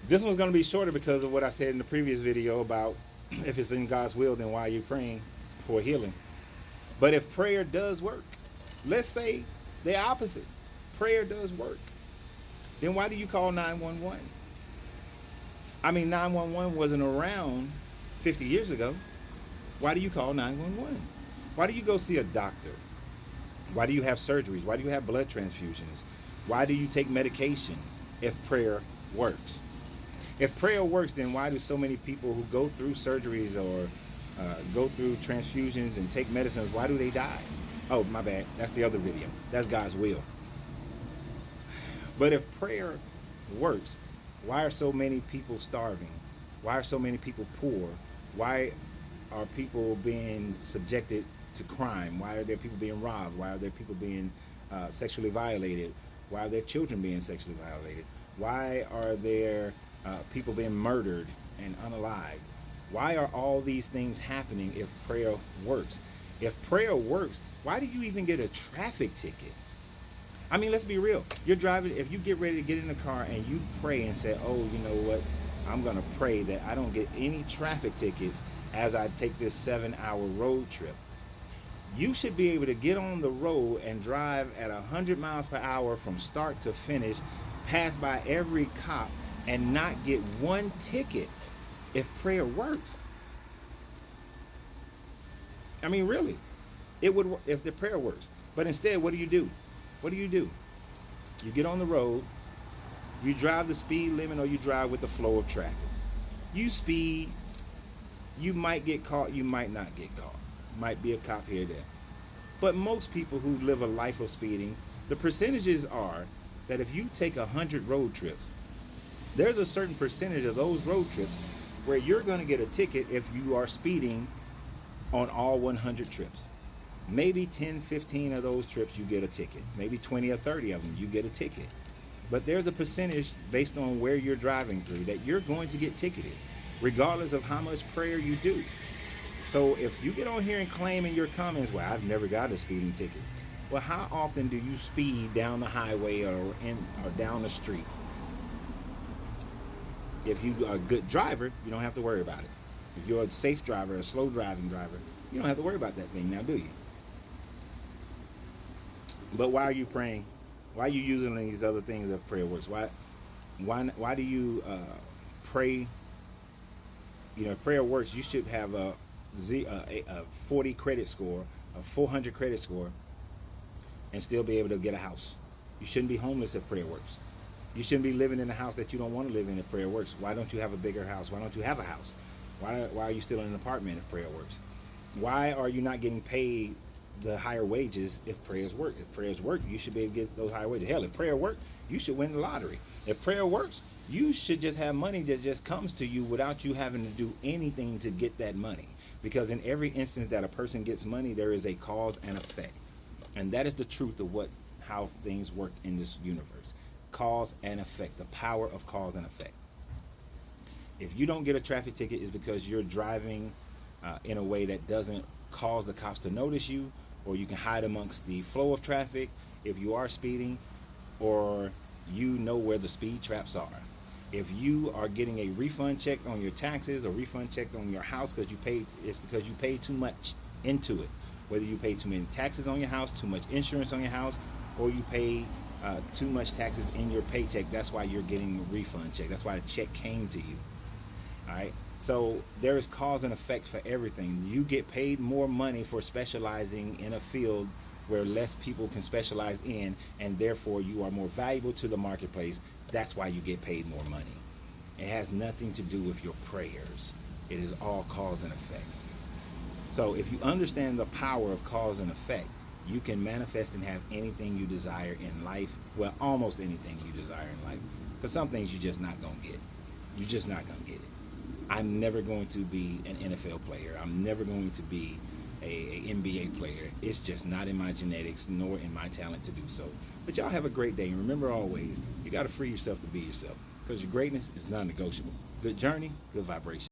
This one's going to be shorter because of what I said in the previous video about if it's in God's will, then why are you praying for healing? But if prayer does work, let's say the opposite, prayer does work, then why do you call 911? I mean, 911 wasn't around 50 years ago. Why do you call 911? Why do you go see a doctor? Why do you have surgeries? Why do you have blood transfusions? Why do you take medication if prayer works? If prayer works, then why do so many people who go through surgeries or go through transfusions and take medicines, why do they die? Oh, my bad. That's the other video. That's God's will. But if prayer works, why are so many people starving? Why are so many people poor? Why are people being subjected to crime? Why are there people being robbed? Why are there people being sexually violated? Why are there children being sexually violated? Why are there people being murdered and unalived? Why are all these things happening if prayer works? If prayer works, why do you even get a traffic ticket? I mean, let's be real. You're driving, if you get ready to get in the car and you pray and say, oh, you know what? I'm going to pray that I don't get any traffic tickets as I take this 7-hour road trip. You should be able to get on the road and drive at 100 miles per hour from start to finish, pass by every cop, and not get one ticket if prayer works. I mean, really, it would if the prayer works. But instead, what do? What do? You get on the road, you drive the speed limit, or you drive with the flow of traffic. You speed, you might get caught, you might not get caught. Might be a cop here or there. But most people who live a life of speeding, the percentages are that if you take 100 road trips, there's a certain percentage of those road trips where you're going to get a ticket if you are speeding on all 100 trips. Maybe 10, 15 of those trips you get a ticket. Maybe 20 or 30 of them you get a ticket. But there's a percentage based on where you're driving through that you're going to get ticketed, regardless of how much prayer you do. So if you get on here and claim in your comments, well, I've never got a speeding ticket. Well, how often do you speed down the highway or down the street? If you are a good driver, you don't have to worry about it. If you're a safe driver, a slow driving driver, you don't have to worry about that thing now, do you? But why are you praying? Why are you using these other things if prayer works? Why do you pray? You know, if prayer works, you should have a 40 credit score, a 400 credit score, and still be able to get a house. You shouldn't be homeless if prayer works. You shouldn't be living in a house that you don't want to live in if prayer works. Why don't you have a bigger house? Why don't you have a house? Why are you still in an apartment if prayer works? Why are you not getting paid the higher wages if prayers work? If prayers work, you should be able to get those higher wages. Hell, if prayer works, you should win the lottery. If prayer works, you should just have money that just comes to you without you having to do anything to get that money. Because in every instance that a person gets money, there is a cause and effect. And that is the truth of how things work in this universe. Cause and effect, the power of cause and effect. If you don't get a traffic ticket, it's because you're driving in a way that doesn't cause the cops to notice you, or you can hide amongst the flow of traffic if you are speeding, or you know where the speed traps are. If you are getting a refund check on your taxes or refund check on your house because it's because you paid too much into it. Whether you pay too many taxes on your house, too much insurance on your house, or you pay too much taxes in your paycheck, that's why you're getting a refund check. That's why the check came to you. All right. So there is cause and effect for everything. You get paid more money for specializing in a field where less people can specialize in, and therefore you are more valuable to the marketplace. That's why you get paid more money. It has nothing to do with your prayers. It is all cause and effect. So if you understand the power of cause and effect, you can manifest and have anything you desire in life. Well, almost anything you desire in life. Because some things you're just not going to get. You're just not going to get it. I'm never going to be an NFL player. I'm never going to be a NBA player. It's just not in my genetics nor in my talent to do so. But y'all have a great day. And remember always, you got to free yourself to be yourself. Because your greatness is non-negotiable. Good journey, good vibration.